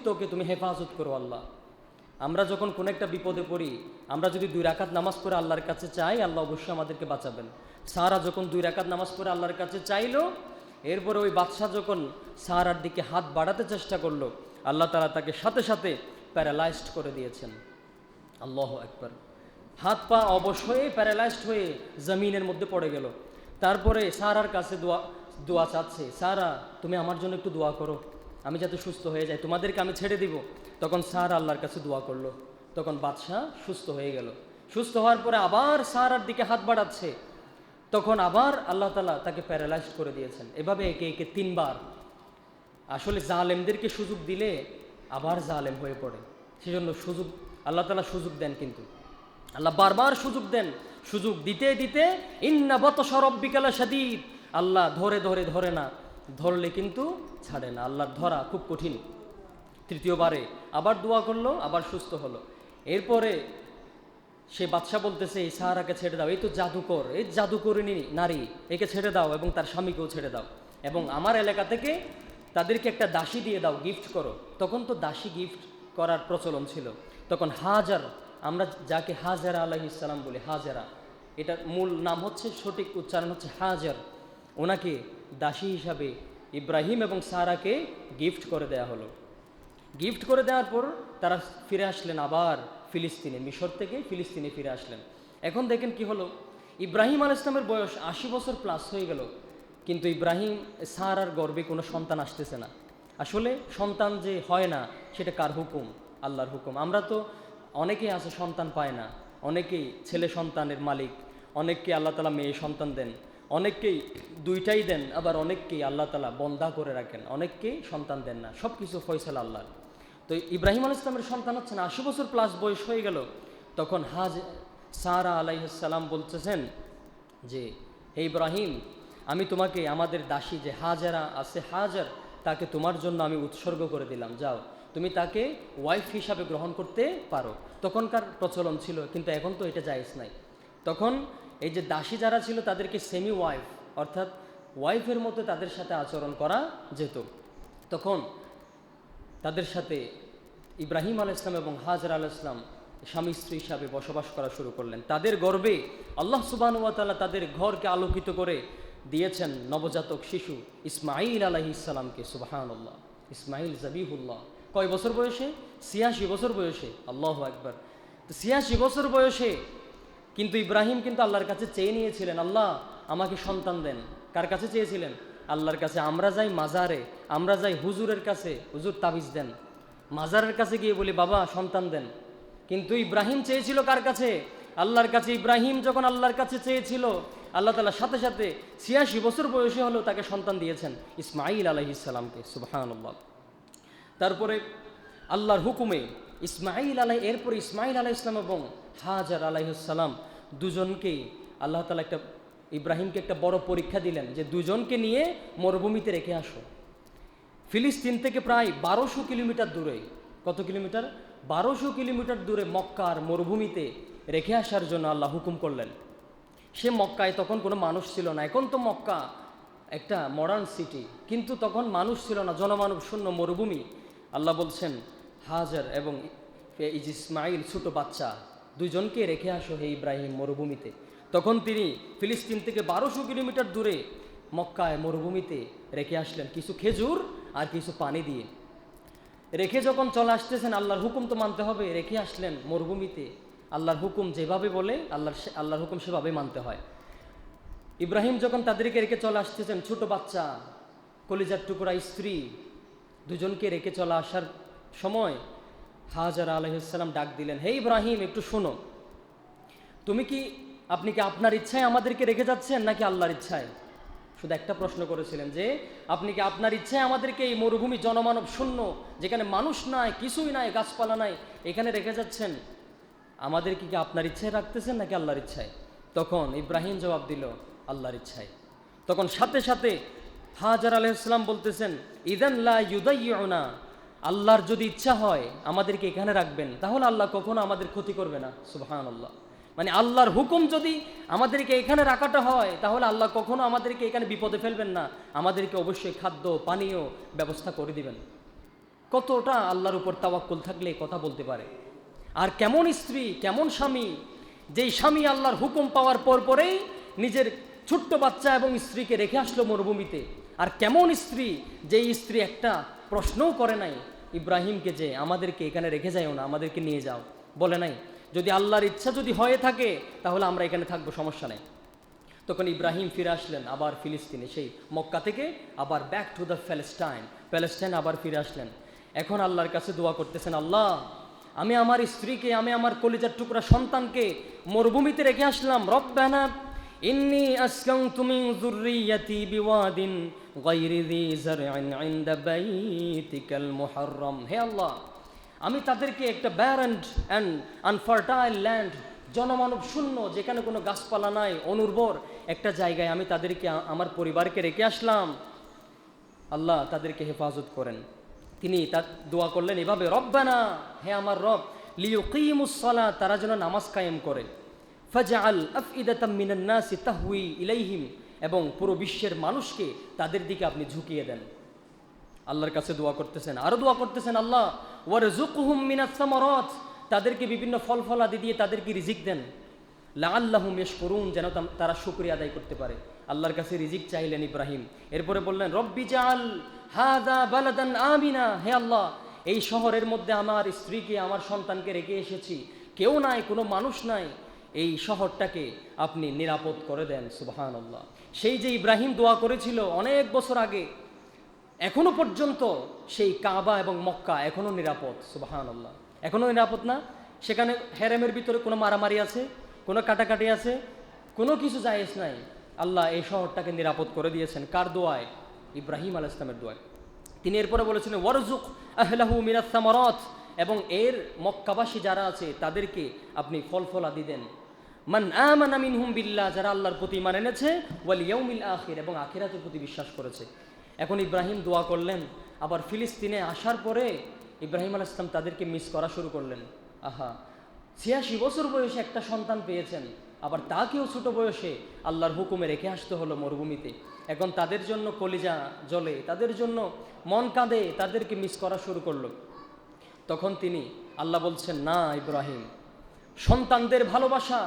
অস্তিত্বকে তুমি হেফাজত করো আল্লাহ। আমরা যখন কোনো একটা বিপদে পড়ি, আমরা যদি 2 রাকাত নামাজ পড়ে আল্লাহর কাছে চাই, আল্লাহ অবশ্যই আমাদেরকে বাঁচাবেন। সারা যখন 2 রাকাত নামাজ পড়ে আল্লাহর কাছে চাইলো, এরপরে ওই বাদশাহ যখন সারার দিকে হাত বাড়াতে চেষ্টা করলো, আল্লাহ তাআলা তাকে সাথে সাথে প্যারালাইজড করে দিয়েছেন। আল্লাহু আকবার। হাত পা অবশ হয়ে প্যারালাইজড হয়ে জমিনের মধ্যে পড়ে গেল। তারপরে সারার কাছে দোয়া চাচ্ছে, সারা তুমি আমার জন্য একটু দোয়া করো, আমি যাতে সুস্থ হয়ে যাই, তোমাদেরকে আমি ছেড়ে দিব। তখন সারা আল্লাহর কাছে দোয়া করলো, তখন বাদশাহ সুস্থ হয়ে গেল। সুস্থ হওয়ার পরে আবার সারার দিকে হাত বাড়াচ্ছে, তখন আবার আল্লাহ তাআলা তাকে প্যারালাইজ করে দিয়েছেন। এভাবে একে একে 3 বার। আসলে জালেমদেরকে সুযোগ দিলে আবার জালেম হয়ে পড়ে, সেজন্য সুযোগ আল্লাহ তাআলা সুযোগ দেন, কিন্তু আল্লাহ বারবার সুযোগ দেন। সুযোগ দিতে দিতে ইন্না বাতশা রাব্বিকা লাশাদীদ, আল্লাহ ধরে না, ধরলে কিন্তু ছাড়ে না, আল্লাহর ধরা খুব কঠিন। 3য়বারে আবার দোয়া করলো, আবার সুস্থ হলো। এরপরে সে বাদশা বলতেছে, এই সাহারাকে ছেড়ে দাও, এই তো জাদুকর, এই জাদুকরিনী নারী, একে ছেড়ে দাও এবং তার স্বামীকেও ছেড়ে দাও, এবং আমার এলাকা থেকে তাদেরকে একটা দাসী দিয়ে দাও, গিফট করো। তখন তো দাসী গিফট করার প্রচলন ছিল। তখন হাজার, আমরা যাকে হাজারা আলাইহিস সালাম বলি, হাজারা, এটার মূল নাম হচ্ছে, সঠিক উচ্চারণ হচ্ছে হাজার, ওনাকে দাসী হিসাবে ইব্রাহিম এবং সারাকে গিফট করে দেয়া হলো। গিফট করে দেওয়ার পর তারা ফিরে আসলেন আবার ফিলিস্তিনে, মিশর থেকে ফিলিস্তিনে ফিরে আসলেন। এখন দেখেন কি হলো, ইব্রাহিম আলাইহিস সালামের বয়স 80 বছর প্লাস হয়ে গেল, কিন্তু ইব্রাহিম সারার গর্ভে কোনো সন্তান আসতেছে না। আসলে সন্তান যে হয় না, সেটা কার হুকুম? আল্লাহর হুকুম। আমরা তো অনেকেই আছে সন্তান পায় না, অনেকেই ছেলে সন্তানের মালিক, অনেককে আল্লাহ তাআলা মেয়ে সন্তান দেন, অনেককেই 2টাই দেন, আবার অনেককেই আল্লাহ তাআলা বন্ধা করে রাখেন, অনেককেই সন্তান দেন না। সব কিছু ফয়সালা আল্লাহর। তো ইব্রাহিম আলাইহিস সালামের সন্তান হচ্ছে না, 80 বছর প্লাস বয়স হয়ে গেল। তখন সারা আলাইহিস সালাম বলতেছেন যে, হে ইব্রাহিম, আমি তোমাকে আমাদের দাসী যে হাজারা আছে, হাজার, তাকে তোমার জন্য আমি উৎসর্গ করে দিলাম, যাও তুমি তাকে ওয়াইফ হিসাবে গ্রহণ করতে পারো। তখনকার প্রচলন ছিল, কিন্তু এখন তো এটা জায়েজ নাই। তখন এই যে দাসী যারা ছিল তাদেরকে সেমি ওয়াইফ, অর্থাৎ ওয়াইফের মতো তাদের সাথে আচরণ করা যেত। তখন তাদের সাথে ইব্রাহিম আলাইহিস সালাম এবং হাজার আলাইহিস সালাম স্বামী স্ত্রী হিসাবে বসবাস করা শুরু করলেন। তাদের গর্ভে আল্লাহ সুবহানাহু ওয়া তাআলা তাদের ঘরকে আলোকিত করে দিয়েছেন নবজাতক শিশু ইসমাঈল আলাইহিস সালামকে। সুবহানাল্লাহ। ইসমাঈল জাবিহুল্লাহ কয় বছর বয়সে? 86 বছর বয়সে। আল্লাহু আকবার। তো 86 বছর বয়সে কিন্তু ইব্রাহিম কিন্তু আল্লাহর কাছে চেয়ে নিয়েছিলেন, আল্লাহ আমাকে সন্তান দেন। কার কাছে চেয়েছিলেন? আল্লাহর কাছে। আমরা যাই মাজারে, আমরা যাই হুজুরের কাছে, হুজুর তাবিজ দেন, মাজারের কাছে গিয়ে বলি বাবা সন্তান দেন। কিন্তু ইব্রাহিম চেয়েছিল কার কাছে? আল্লাহর কাছে। ইব্রাহিম যখন আল্লাহর কাছে চেয়েছিল, আল্লাহ তাআলা সাথে সাথে 86 বছর বয়সে হলেও তাকে সন্তান দিয়েছেন, ইসমাঈল আলাইহিস সালামকে। সুবহানাল্লাহ। তারপরে আল্লাহর হুকুমে এরপর ইসমাঈল আলাইহিস সালাম এবং হাজার আলাইহিস সালাম দুজনকেই আল্লাহ তাআলা ইব্রাহিমকে একটা বড় পরীক্ষা দিলেন, যে দুজনকে নিয়ে মরুভূমিতে রেখে আসো। ফিলিস্তিন থেকে প্রায় 1200 কিলোমিটার দূরে। কত কিলোমিটার? 1200 কিলোমিটার দূরে মক্কার মরুভূমিতে রেখে আসার জন্য আল্লাহ হুকুম করলেন। সে মক্কায় তখন কোনো মানুষ ছিল না। এখন তো মক্কা একটা মডার্ন সিটি, কিন্তু তখন মানুষ ছিল না, জনমানব শূন্য মরুভূমি। আল্লাহ বলছেন হাজার এবং ইসমাঈল ছোট বাচ্চা দুজনকে রেখে আসো হে ইব্রাহিম মরুভূমিতে। তখন তিনি ফিলিস্তিন থেকে 1200 কিলোমিটার দূরে মক্কায় মরুভূমিতে রেখে আসলেন, কিছু খেজুর আর কিছু পানি দিয়ে। রেখে যখন চলে আসতেছেন, আল্লাহর হুকুম তো মানতে হবে, রেখে আসলেন মরুভূমিতে। আল্লাহর হুকুম যেভাবে বলে আল্লাহর হুকুম সেভাবে মানতে হয়। ইব্রাহিম যখন তাদেরকে রেখে চলে আসতেছেন, ছোট বাচ্চা, কলিজার টুকরা স্ত্রী দুজনকে রেখে চলে আসার সময় হাজার আলাইহিস সালাম ডাক দিলেন, হে ইব্রাহিম একটু শোনো, আপনি কি আপনার ইচ্ছায় আমাদেরকে রেখে যাচ্ছেন নাকি আল্লাহর ইচ্ছায়? শুধু একটা প্রশ্ন করেছিলেন, যে আপনি কি আপনার ইচ্ছায় আমাদেরকে এই মরুভূমি জনমানব শূন্য, যেখানে মানুষ নাই, কিছুই নাই, গাছপালা নাই, এখানে রেখে যাচ্ছেন, আমাদেরকে কি আপনার ইচ্ছায় রাখতেছেন নাকি আল্লাহর ইচ্ছায়? তখন ইব্রাহিম জবাব দিল, আল্লাহর ইচ্ছায়। তখন সাথে সাথে হাজার আলাইহিস সালাম বলতেছেন, ইযান লা ইউদাইয়ুনা, আল্লাহর যদি ইচ্ছা হয় আমাদেরকে এখানে রাখবেন, তাহলে আল্লাহ কখনো আমাদের ক্ষতি করবে না। সুবহানাল্লাহ। মানে আল্লাহর হুকুম যদি আমাদেরকে এখানে রাখাটা হয়, তাহলে আল্লাহ কখনো আমাদেরকে এখানে বিপদে ফেলবেন না, আমাদেরকে অবশ্যই খাদ্য পানীয় ব্যবস্থা করে দিবেন। কতটা আল্লাহর উপর তাওয়াক্কুল থাকলে কথা বলতে পারে। আর কেমন স্ত্রী, কেমন স্বামী, যেই স্বামী আল্লাহর হুকুম পাওয়ার পরেই নিজের ছোট্ট বাচ্চা এবং স্ত্রীকে রেখে আসলো মরুভূমিতে। আর কেমন স্ত্রী, যেই স্ত্রী একটা প্রশ্নও করে নাই ইব্রাহিমকে যে আমাদেরকে এখানে রেখে যাও না, আমাদেরকে নিয়ে যাও, বলে নাই যদি আল্লাহর ইচ্ছা যদি হয়ে থাকে তাহলে আমরা এখানে থাকবো, সমস্যা নেই। তখন ইব্রাহিম ফিরে আসলেন আবার ফিলিস্তিনে, সেই মক্কা থেকে আবার ব্যাক টু দ্য প্যালেস্টাইন আবার ফিরে আসলেন। এখন আল্লাহর কাছে দোয়া করতেছেন, আল্লাহ আমি আমার স্ত্রীকে, আমি আমার কলিজার টুকরা সন্তানকে মরুভূমিতে রেখে আসলাম। রব্বানা ইন্নী আসকানতু মিন যুররিয়াতি বিওয়াদিন গায়রি যী যারইন ইনদা বাইতিকাল মুহাররম। হে আল্লাহ, আমি তাদেরকে একটা ব্যারন অ্যান্ড আনফার্টাইল ল্যান্ড, জনমানব শূন্য, যেখানে কোনো গাছপালা নাই, অনুর্বর একটা জায়গায় আমি তাদেরকে, আমার পরিবারকে রেখে আসলাম। আল্লাহ তাদেরকে হেফাজত করেন। তিনি তার দোয়া করলেন এভাবে, রব্বানা, হে আমার রব, লিয়ুকিমুস সালাত, তারা যেন নামাজ কায়েম করে, ফাজআল আফইদাতাম মিনান নাসি তাহউই ইলাইহিম, এবং পুরো বিশ্বের মানুষকে তাদের দিকে আপনি ঝুঁকিয়ে দেন। আল্লাহর কাছে দোয়া করতেছেন, আরো দোয়া করতেছেন, আল্লাহ ওয়ারযুকহুম মিনাস সামারাত, তাদেরকে বিভিন্ন ফল ফলাদি দিয়ে তাদেরকে রিজিক দেন, লাআল্লাহুম ইয়াশকুরুন, যেন তারা শুকরিয়া আদায় করতে পারে। আল্লাহর কাছে রিজিক চাইলেন ইব্রাহিম। এরপরে বললেন, রব্বি জাআল হাযা বালাদান আমিনা, হে আল্লাহ এই শহরের মধ্যে আমার স্ত্রীকে, আমার সন্তানকে রেখে এসেছি, কেউ নাই, কোনো মানুষ নাই, এই শহরটাকে আপনি নিরাপদ করে দেন। সুবহানাল্লাহ। সেই যে ইব্রাহিম দোয়া করেছিল অনেক বছর আগে, এখনো পর্যন্ত সেই কাবা এবং মক্কা এখনো নিরাপদ। সুবহানাল্লাহ, এখনো নিরাপদ না? সেখানে হেরেমের ভিতরে কোনো মারামারি আছে, কোনো কাটাকাটি আছে, কোনো কিছু জায়েজ নাই। আল্লাহ এই শহরটাকে নিরাপদ করে দিয়েছেন। কার দোয়ায়? ইব্রাহিম আলাইহিস সালামের দোয়ায়। তিনি এরপরে বলেছেন, ওয়ারজুক আহলাহু মিনাস সামারাত, এবং এর মক্কাবাসী যারা আছে তাদেরকে আপনি ফল ফলাদি দেন। মান আমানা মিনহুম বিল্লাহ, যারা আল্লাহর প্রতি ঈমান এনেছে, ওয়াল ইয়াউমিল আখির, এবং আখিরাতের প্রতি বিশ্বাস করেছে। এখন ইব্রাহিম দোয়া করলেন। আবার ফিলিস্তিনে আসার পরে ইব্রাহিম আলাইহিস সালাম তাদেরকে মিস করা শুরু করলেন। আহা, 86 বছর বয়সে একটা সন্তান পেয়েছেন, আবার তাকেও ছোট বয়সে আল্লাহর হুকুমে রেখে আসতে হলো মরুভূমিতে। এখন তাদের জন্য কলিজা জ্বলে, তাদের জন্য মন কাঁদে, তাদেরকে মিস করা শুরু করলো। তখন তিনি, আল্লাহ বলছেন, না ইব্রাহিম, সন্তানদের ভালোবাসা,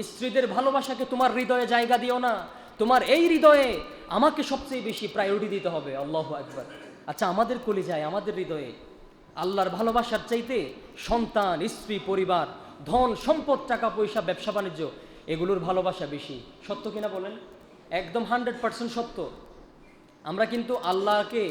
স্ত্রীদের ভালোবাসাকে তোমার হৃদয়ে জায়গা দিও না, তোমার এই হৃদয়ে আমাকে সবচেয়ে বেশি প্রায়োরিটি দিতে হবে। আল্লাহু আকবার। আচ্ছা, আমাদের কলিজায়, আমাদের হৃদয়ে আল্লাহর ভালোবাসার চাইতে সন্তান, স্ত্রী, পরিবার, ধন সম্পদ, টাকা পয়সা, ব্যবসা বাণিজ্য, এগুলোর ভালোবাসা বেশি। সত্য কিনা বলেন? একদম 100% সত্য। আমরা কিন্তু আল্লাহকে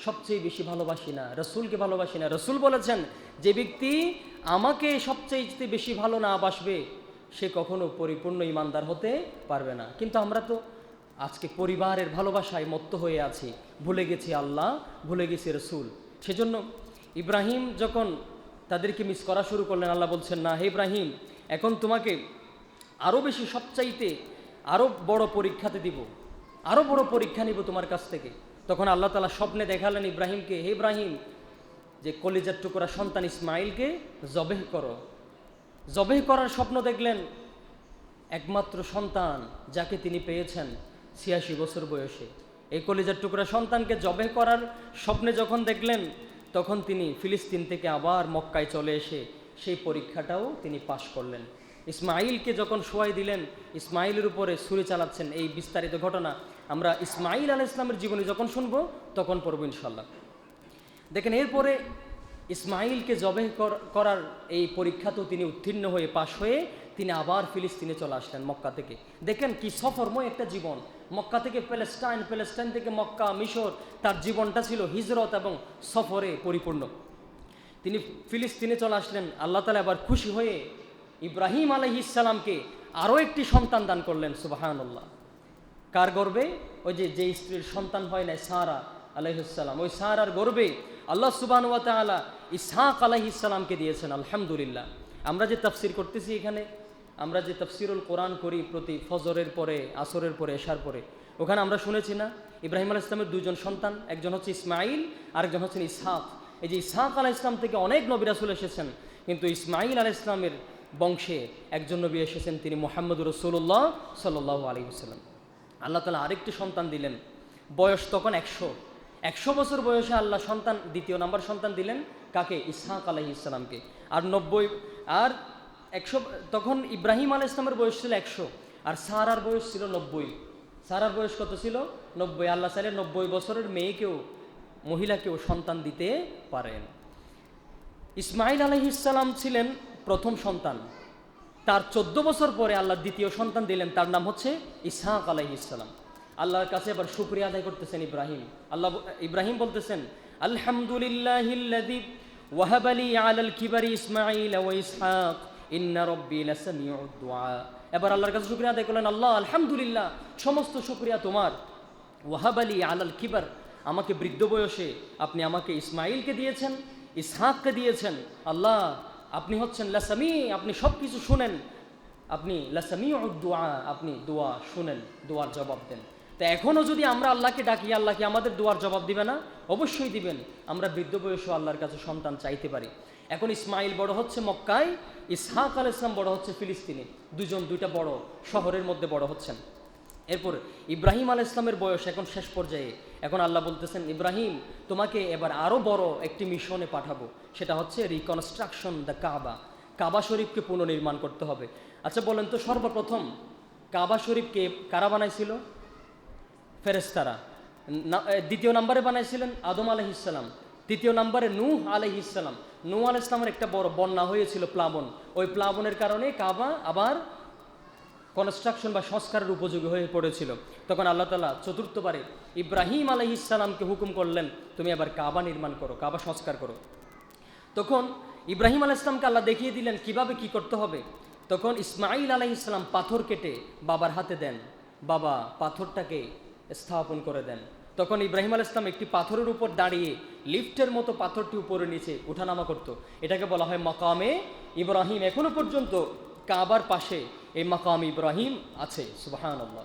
সবচেয়ে বেশি ভালোবাসি না, রসুলকে ভালোবাসি না। রসুল বলেছেন, যে ব্যক্তি আমাকে সবচেয়ে বেশি ভালো না বাসবে সে কখনো পরিপূর্ণ ইমানদার হতে পারবে না। কিন্তু আমরা তো আজকে পরিবারের ভালোবাসায় মত্ত হয়ে আছি, ভুলে গেছি আল্লাহ, ভুলে গেছি রসুল। সেজন্য ইব্রাহিম যখন তাদেরকে মিস করা শুরু করলেন, আল্লাহ বলছেন, না হে ইব্রাহিম, এখন তোমাকে আরও বেশি, সবচাইতে আরও বড় পরীক্ষাতে দিব, আরও বড় পরীক্ষা নিব তোমার কাছ থেকে। তখন আল্লাহ তাআলা স্বপ্নে দেখালেন ইব্রাহিমকে, হে ইব্রাহিম, যে কলিজার টুকরা সন্তান ইসমাইলকে জবেহ করো। জবেহ করার স্বপ্ন দেখলেন একমাত্র সন্তান যাকে তিনি পেয়েছেন 86 বছর বয়সে। এই কলিজার টুকরা সন্তানকে জবেহ করার স্বপ্নে যখন দেখলেন, তখন তিনি ফিলিস্তিন থেকে আবার মক্কায় চলে এসে সেই পরীক্ষাটাও তিনি পাশ করলেন। ইসমাইলকে যখন শোয়াই দিলেন, ইসমাইলের উপরে ছুরি চালাচ্ছেন, এই বিস্তারিত ঘটনা আমরা ইসমাইল আলাইহিস সালামের জীবনী যখন শুনবো তখন পড়ব ইনশাল্লাহ। দেখেন, এরপরে ইসমাইলকে জবেহ করার এই পরীক্ষাতেও তিনি উত্তীর্ণ হয়ে, পাশ হয়ে তিনি আবার ফিলিস্তিনে চলে আসলেন মক্কা থেকে। দেখেন কি সফরময় একটা জীবন। মক্কা থেকে প্যালেস্টাইন, প্যালেস্টাইন থেকে মক্কা, মিশর, তার জীবনটা ছিল হিজরত এবং সফরে পরিপূর্ণ। তিনি ফিলিস্তিনে চলে আসলেন। আল্লাহ তাআলা আবার খুশি হয়ে ইব্রাহিম আলাইহিস সালামকে আরও একটি সন্তান দান করলেন। সুবহানাল্লাহ। কার গর্বে? ওই যে স্ত্রীর সন্তান হয় না, সারা আলাইহিস সালাম, ওই সারার গর্বে আল্লাহ সুবহানাহু ওয়া তাআলা ইসহাক আলাইহিস সালামকে দিয়েছেন। আলহামদুলিল্লাহ। আমরা যে তাফসির করতেছি এখানে, আমরা যে তাফসিরুল কোরআন করি প্রতি ফজরের পরে, আসরের পরে, এশার পরে, ওখানে আমরা শুনেছি না ইব্রাহিম আলাইহিস সালামের দুজন সন্তান, একজন হচ্ছে ইসমাইল, আরেকজন হচ্ছেন ইসহাক। এই যে ইসহাক আলাইহিস সালাম থেকে অনেক নবী রাসূল এসেছেন, কিন্তু ইসমাইল আলাইহিস সালামের বংশে একজন নবী এসেছেন, তিনি মুহাম্মদুর রাসূলুল্লাহ সাল্লাল্লাহু আলাইহি ওয়াসাল্লাম। আল্লাহ তাআলা আরেকটি সন্তান দিলেন, বয়স তখন 100। 100 বছর বয়সে আল্লাহ সন্তান, দ্বিতীয় নাম্বার সন্তান দিলেন কাকে? ইসহাক আলাইহিস সালামকে। আর 100 তখন ইব্রাহিম আলাইহিস সালামের বয়স ছিল 100, আর সারার বয়স ছিল 90। সারার বয়স কত ছিল? 90। আল্লাহ চাইলে 90 বছরের মেয়েকেও, মহিলাকেও সন্তান দিতে পারেন। ইসমাইল আলাইহিস সালাম ছিলেন প্রথম সন্তান। তার 14 বছর পরে আল্লাহ দ্বিতীয় সন্তান দিলেন, তার নাম হচ্ছে ইসহাক আলাইহিস সালাম। আল্লাহর কাছে এবার শুকরিয়া আদায় করতেছেন ইব্রাহিম বলতেছেন, আলহামদুলিল্লাহিল্লাযী ওয়াহাবা লি আলাল কিবারি ইসমাঈল ওয়া ইসহাক ইন্না রাব্বী লাসামিউদ দুআ। এবার আল্লাহর কাছে শুকরিয়া আদায় করলেন, আল্লাহ আলহামদুলিল্লাহ, সমস্ত শুকরিয়া তোমার। ওয়াহাবা লি আলাল কিবার, আমাকে বৃদ্ধ বয়সে আপনি আমাকে ইসমাঈলকে দিয়েছেন, ইসহাককে দিয়েছেন। আল্লাহ আপনি হচ্ছেন লাসামি, আপনি সব কিছু শুনেন, আপনি লাসামিউদ দুআ, আপনি দোয়া শুনেন, দোয়ার জবাব দেন। তা এখনও যদি আমরা আল্লাহকে ডাকি, আল্লাহ কি আমাদের দোয়ার জবাব দিবে না? অবশ্যই দিবেন। আমরা বৃদ্ধ বয়সেও আল্লাহর কাছে সন্তান চাইতে পারি। এখন ইসমাইল বড় হচ্ছে মক্কায়, ইসহাক আলাইহিস সালাম বড় হচ্ছে ফিলিস্তিনে। দুইটা বড় শহরের মধ্যে বড় হচ্ছেন। এরপর ইব্রাহিম আলাইহিস সালামের বয়স এখন শেষ পর্যায়ে। এখন আল্লাহ বলতেছেন, ইব্রাহিম তোমাকে এবার আরও বড় একটি মিশনে পাঠাবো, সেটা হচ্ছে রিকনস্ট্রাকশন দ্য কাবা। কাবা শরীফকে পুনর্নির্মাণ করতে হবে। আচ্ছা বলেন তো, সর্বপ্রথম কাবা শরীফকে কারা বানাইছিল? ফেরেশতারা। দ্বিতীয় নম্বরে বানাইছিলেন আদম আলাইহিস সালাম। তৃতীয় নম্বরে নূহ আলাইহিস সালাম। নূহ আলাইহিস সালামের একটা বড় বন্যা হয়েছিল, প্লাবন। ওই প্লাবনের কারণে কাবা আবার কনস্ট্রাকশন বা সংস্কারের উপযোগী হয়ে পড়েছিল। তখন আল্লাহ তাআলা চতুর্থবারে ইব্রাহিম আলাইহিস সালামকে হুকুম করলেন, তুমি এবার কাবা নির্মাণ করো, কাবা সংস্কার করো। তখন ইব্রাহিম আলাইহিস সালামকে আল্লাহ দেখিয়ে দিলেন কিভাবে কি করতে হবে। তখন ইসমাঈল আলাইহিস সালাম পাথর কেটে বাবার হাতে দেন, বাবা পাথরটাকে স্থাপন করে দেন। তখন ইব্রাহিম আলাইহিস সালাম একটি পাথরের উপর দাঁড়িয়ে লিফটের মতো পাথরটি উপরে নিচে ওঠানামা করত। এটাকে বলা হয় মাকামে ইব্রাহিম। এখনো পর্যন্ত কাবার পাশে এই মাকাম ইব্রাহিম আছে। সুবহানাল্লাহ।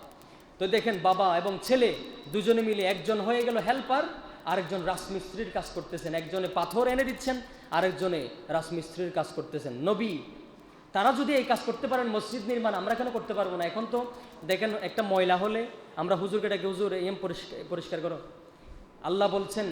তো দেখেন, বাবা এবং ছেলে দুজনে মিলে, একজন হয়ে গেল হেল্পার, আরেকজন রাজমিস্ত্রির কাজ করতেছেন। একজনে পাথর এনে দিচ্ছেন, আরেকজনে রাজমিস্ত্রির কাজ করতেছেন। নবী তারা যদি এই কাজ করতে পারেন মসজিদ নির্মাণ, আমরা কেন করতে পারবো না? এখন তো দেখেন, একটা ময়লা হলে আমরা হুজুরকে ডাকি, হুজুর এম পরিষ্কার করো। আল্লাহ বলছেন